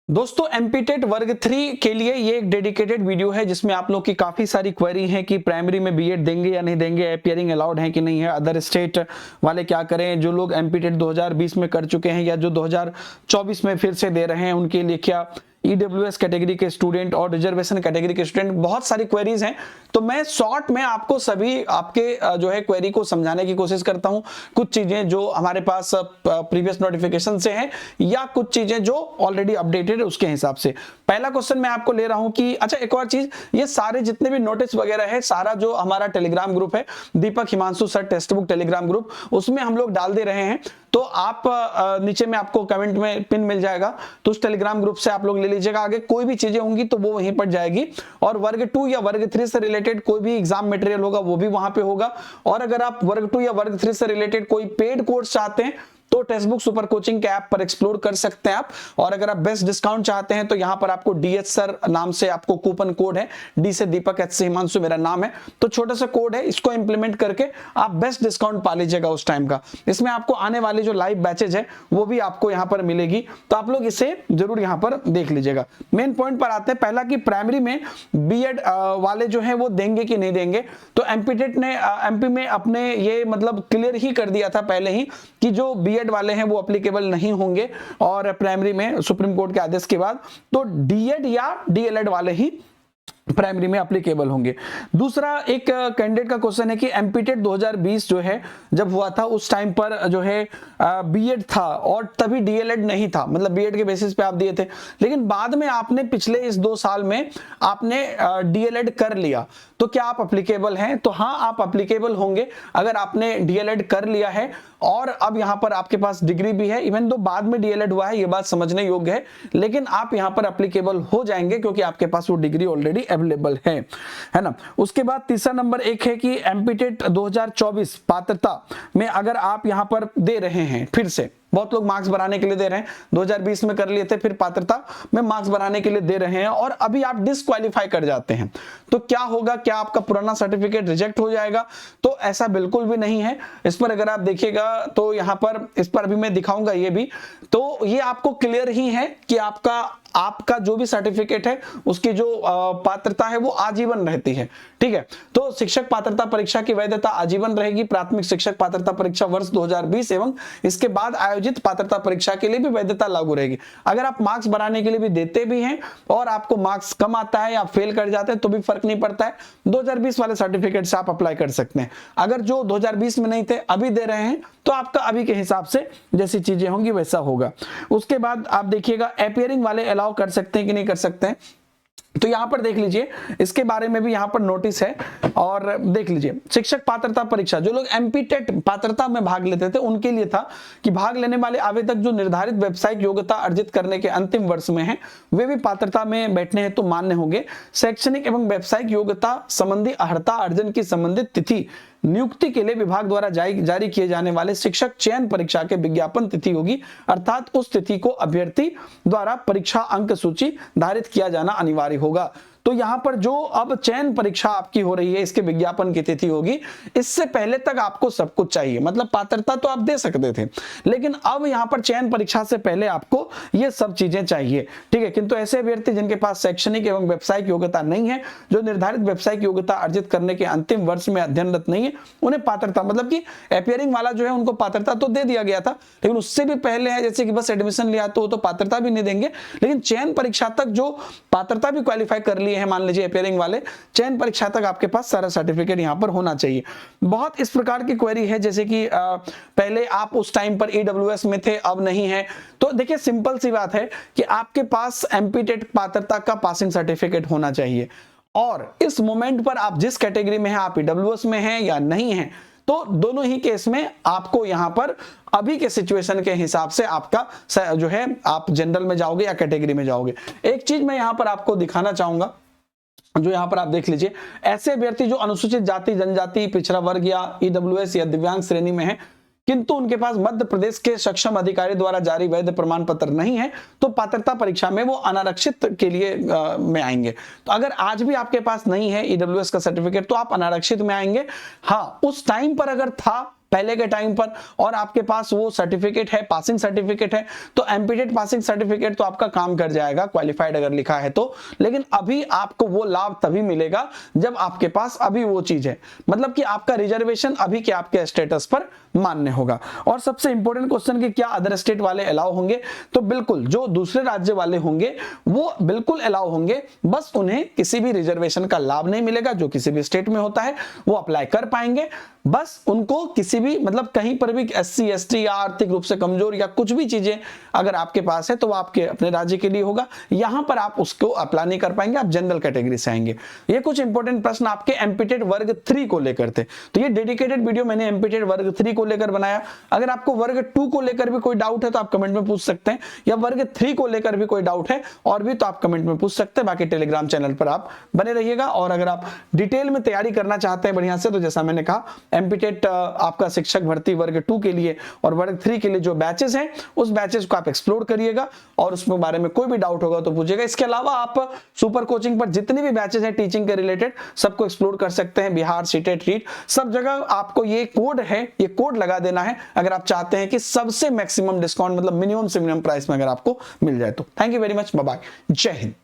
दोस्तों एमपीटेट वर्ग 3 के लिए ये एक डेडिकेटेड वीडियो है जिसमें आप लोग की काफी सारी क्वेरी हैं कि प्राइमरी में बीएड देंगे या नहीं देंगे, अपीयरिंग अलाउड है कि नहीं है, अदर स्टेट वाले क्या करें, जो लोग एमपीटेट 2020 में कर चुके हैं या जो 2024 में फिर से दे रहे हैं उनके लिए क्या, ईडब्ल्यूएस कैटेगरी के स्टूडेंट और रिजर्वेशन कैटेगरी के स्टूडेंट, बहुत सारी क्वेरीज हैं। तो मैं शॉर्ट में आपको सभी आपके जो है क्वेरी को समझाने की कोशिश करता हूं। कुछ चीजें जो हमारे पास प्रीवियस नोटिफिकेशन से हैं या कुछ चीजें जो ऑलरेडी अपडेटेड है उसके हिसाब से। पहला क्वेश्चन मैं आपको ले रहा हूं कि अच्छा एक और चीज, ये सारे जितने भी नोटिस वगैरह है सारा जो हमारा टेलीग्राम ग्रुप है Deepak Himanshu sir text book Telegram group, उसमें हम लोग डाल दे रहे हैं। तो आप नीचे में आपको कमेंट में पिन मिल जाएगा, तो उस टेलीग्राम ग्रुप से आप लोग ले लीजिएगा। आगे कोई भी चीजें होंगी तो वो वहीं पर जाएगी, और वर्ग 2 या वर्ग 3 से रिलेटेड कोई भी एग्जाम मटेरियल होगा वो भी वहां पे होगा। और अगर आप वर्ग 2 या वर्ग 3 से रिलेटेड कोई पेड कोर्स चाहते हैं तो टेक्स्ट बुक सुपर कोचिंग के ऐप पर एक्सप्लोर कर सकते हैं आप। और अगर आप बेस्ट डिस्काउंट चाहते हैं तो यहां पर आपको डीएच सर नाम से आपको कूपन कोड है, डी से दीपक, एच से हिमांशु मेरा नाम है, तो छोटा सा कोड है, इसको इंप्लीमेंट करके आप बेस्ट डिस्काउंट पा लीजिएगा उस टाइम का। इसमें आपको आने वाली जो लाइव बैचेज है वो भी आपको यहां पर मिलेगी, तो आप लोग इसे जरूर यहां पर देख लीजिएगा। मेन पॉइंट पर आते हैं, पहला कि प्राइमरी में बीएड वाले जो है वो देंगे कि नहीं देंगे। तो एमपीटेट ने एमपी में अपने ये मतलब क्लियर ही कर दिया था पहले ही कि जो बीएड वाले हैं वो एप्लीकेबल नहीं होंगे, और प्राइमरी में सुप्रीम कोर्ट के आदेश के बाद तो डीएड या डीएलएड वाले ही प्राइमरी में एप्लीकेबल होंगे। दूसरा एक कैंडिडेट का क्वेश्चन है कि एमपीटेट 2020 जो है जब हुआ था उस टाइम पर जो है बीएड था और तभी डीएलएड नहीं था, मतलब बीएड के बेसिस पे आप दिए थे, लेकिन बाद में आपने पिछले इस 2 साल में आपने डीएलएड कर लिया, तो क्या आप एप्लीकेबल हैं? तो हाँ, आप एप्लीकेबल होंगे अगर आपने डीएलएड कर लिया है और अब यहां पर आपके पास डिग्री भी है। इवन दो बाद में डीएलएड हुआ है, ये बात समझने योग्य है, लेकिन आप यहां पर एप्लीकेबल हो जाएंगे क्योंकि आपके पास वो डिग्री ऑलरेडी अवेलेबल है ना। उसके बाद तीसरा नंबर एक है कि एमपीटेट 2024 पात्रता में अगर आप यहां पर दे रहे हैं, फिर से बहुत लोग मार्क्स बनाने के लिए दे रहे हैं, 2020 में कर लिए थे, फिर पात्रता में मार्क्स बनाने के लिए दे रहे हैं और अभी आप डिस्क्वालीफाई कर जाते हैं, तो क्या होगा? क्या आपका पुराना सर्टिफिकेट रिजेक्ट हो जाएगा? तो ऐसा बिल्कुल भी नहीं है। इस पर अगर आप देखिएगा तो यहां पर इस पर अभी मैं दिखाऊंगा ये भी, तो ये आपको क्लियर ही है कि आपका जो भी सर्टिफिकेट है उसकी जो पात्रता है वो आजीवन रहती है। ठीक है, तो शिक्षक पात्रता परीक्षा की वैधता आजीवन रहेगी। प्राथमिक शिक्षक पात्रता परीक्षा वर्ष 2020 एवं इसके बाद आयोजित पात्रता परीक्षा के लिए भी वैधता लागू रहेगी। अगर आप मार्क्स बनाने के लिए भी देते भी हैं और आपको मार्क्स कम आता है या फेल कर जाते हैं तो भी फर्क नहीं पड़ता है, 2020 वाले सर्टिफिकेट से आप अप्लाई कर सकते हैं। अगर जो 2020 में नहीं थे अभी दे रहे हैं तो आपका अभी के हिसाब से जैसी चीजें होंगी वैसा होगा। उसके बाद आप देखिएगा अपीयरिंग वाले अलाउ कर सकते हैं कि नहीं कर सकते हैं, तो यहां पर देख लीजिए, इसके बारे में भी यहां पर नोटिस है और देख लीजिए। शिक्षक पात्रता परीक्षा, जो लोग एमपीटेट पात्रता में भाग लेते थे उनके लिए था कि भाग लेने वाले आवेदक जो निर्धारित व्यावसायिक योग्यता अर्जित करने के अंतिम वर्ष में हैं वे भी पात्रता में बैठने हेतु तो मान्य होंगे। शैक्षणिक एवं व्यावसायिक योग्यता संबंधी अर्हता अर्जन की संबंधित तिथि नियुक्ति के लिए विभाग द्वारा जारी किए जाने वाले शिक्षक चयन परीक्षा के विज्ञापन तिथि होगी, अर्थात उस तिथि को अभ्यर्थी द्वारा परीक्षा अंक सूची धारित किया जाना अनिवार्य होगा। तो यहां पर जो अब चयन परीक्षा आपकी हो रही है इसके विज्ञापन की तिथि होगी, इससे पहले तक आपको सब कुछ चाहिए, मतलब पात्रता तो आप दे सकते थे, लेकिन अब यहां पर चयन परीक्षा से पहले आपको ये सब चीजें चाहिए। ठीक है, किंतु ऐसे अभ्यर्थी जिनके पास शैक्षणिक एवं व्यावसायिक योग्यता नहीं है, जो निर्धारित व्यावसायिक योग्यता अर्जित करने के अंतिम वर्ष में अध्ययनरत नहीं है, उन्हें पात्रता, मतलब कि अपीयरिंग वाला जो है उनको पात्रता तो दे दिया गया था, लेकिन उससे भी पहले है जैसे कि बस एडमिशन लिया तो पात्रता भी नहीं देंगे, लेकिन चयन परीक्षा तक जो पात्रता भी क्वालिफाई कर लिए हैं, मान लीजिए अपीयरिंग वाले, चयन परीक्षा तक आपके पास सारा सर्टिफिकेट यहां पर होना चाहिए। बहुत इस प्रकार की क्वेरी है जैसे कि पहले आप उस टाइम पर ईडब्ल्यूएस में थे अब नहीं है, तो देखिए सिंपल सी बात है कि आपके पास एमपीटेट पात्रता का पासिंग सर्टिफिकेट होना चाहिए, और इस मोमेंट पर आप जिस कैटेगरी में हैं, आप ईडब्ल्यूएस में हैं या नहीं हैं, तो दोनों ही केस में आपको यहां पर अभी के सिचुएशन के हिसाब से आपका जो है आप जनरल में जाओगे या कैटेगरी में जाओगे। एक चीज मैं यहां पर आपको दिखाना चाहूंगा, जो यहां पर आप देख लीजिए, ऐसे अभ्यर्थी जो अनुसूचित जाति जनजाति पिछड़ा वर्ग या ईडब्ल्यूएस या दिव्यांग श्रेणी में है किंतु उनके पास मध्य प्रदेश के सक्षम अधिकारी द्वारा जारी वैध प्रमाण पत्र नहीं है, तो पात्रता परीक्षा में वो अनारक्षित के लिए में आएंगे। तो अगर आज भी आपके पास नहीं है ईडब्ल्यूएस का सर्टिफिकेट तो आप अनारक्षित में आएंगे। हाँ, उस टाइम पर अगर था पहले के टाइम पर, और आपके पास वो सर्टिफिकेट है, पासिंग सर्टिफिकेट है, तो एमपीटेड पासिंग सर्टिफिकेट तो आपका काम कर जाएगा, क्वालिफाइड अगर लिखा है तो। लेकिन अभी आपको वो लाभ तभी मिलेगा जब आपके पास अभी वो चीज है, मतलब कि आपका रिजर्वेशन अभी के आपके स्टेटस पर मान्य होगा। और सबसे इंपॉर्टेंट क्वेश्चन कि क्या अदर स्टेट वाले अलाउ होंगे, तो बिल्कुल जो दूसरे राज्य वाले होंगे वो बिल्कुल अलाउ होंगे, बस उन्हें किसी भी रिजर्वेशन का लाभ नहीं मिलेगा। जो किसी भी स्टेट में होता है वो अप्लाई कर पाएंगे, बस उनको किसी भी मतलब कहीं पर भी SC ST या आर्थिक रूप से कमजोर या कुछ भी चीजें अगर आपके पास है तो वो आपके अपने राज्य के लिए होगा, यहां पर आप उसको अप्लाई नहीं कर पाएंगे, आप जनरल कैटेगरी से आएंगे। ये कुछ इंपॉर्टेंट प्रश्न आपके एमपीटेड वर्ग 3 को लेकर थे। तो ये डेडिकेटेड वीडियो मैंने एमपीटेड वर्ग 3 को लेकर बनाया। अगर आपको वर्ग 2 को लेकर भी कोई डाउट है तो आप कमेंट में पूछ सकते हैं, या वर्ग 3 को लेकर भी कोई डाउट है और भी तो आप कमेंट में पूछ सकते हैं। बाकी टेलीग्राम चैनल पर आप बने रहिएगा। और अगर आप डिटेल में तैयारी करना चाहते हैं बढ़िया से, तो जैसा मैंने कहा एमपीटेड आपका शिक्षक भर्ती वर्ग 2 के लिए और वर्ग 3 के लिए जो बैचेस हैं उस बैचेस को आप एक्सप्लोर करिएगा और उसमें बारे में कोई भी डाउट होगा तो पूछिएगा। इसके अलावा आप सुपर कोचिंग पर जितने भी बैचेस हैं टीचिंग के रिलेटेड सबको एक्सप्लोर कर सकते हैं। बिहार, सीटेट, रीट सब जगह आपको ये कोड है, ये कोड लगा देना है अगर आप चाहते हैं कि सबसे मैक्सिमम डिस्काउंट मतलब मिनिमम से मिनिमम प्राइस में अगर आपको मिल जाए तो। Thank you very much, bye bye, जय हिंद।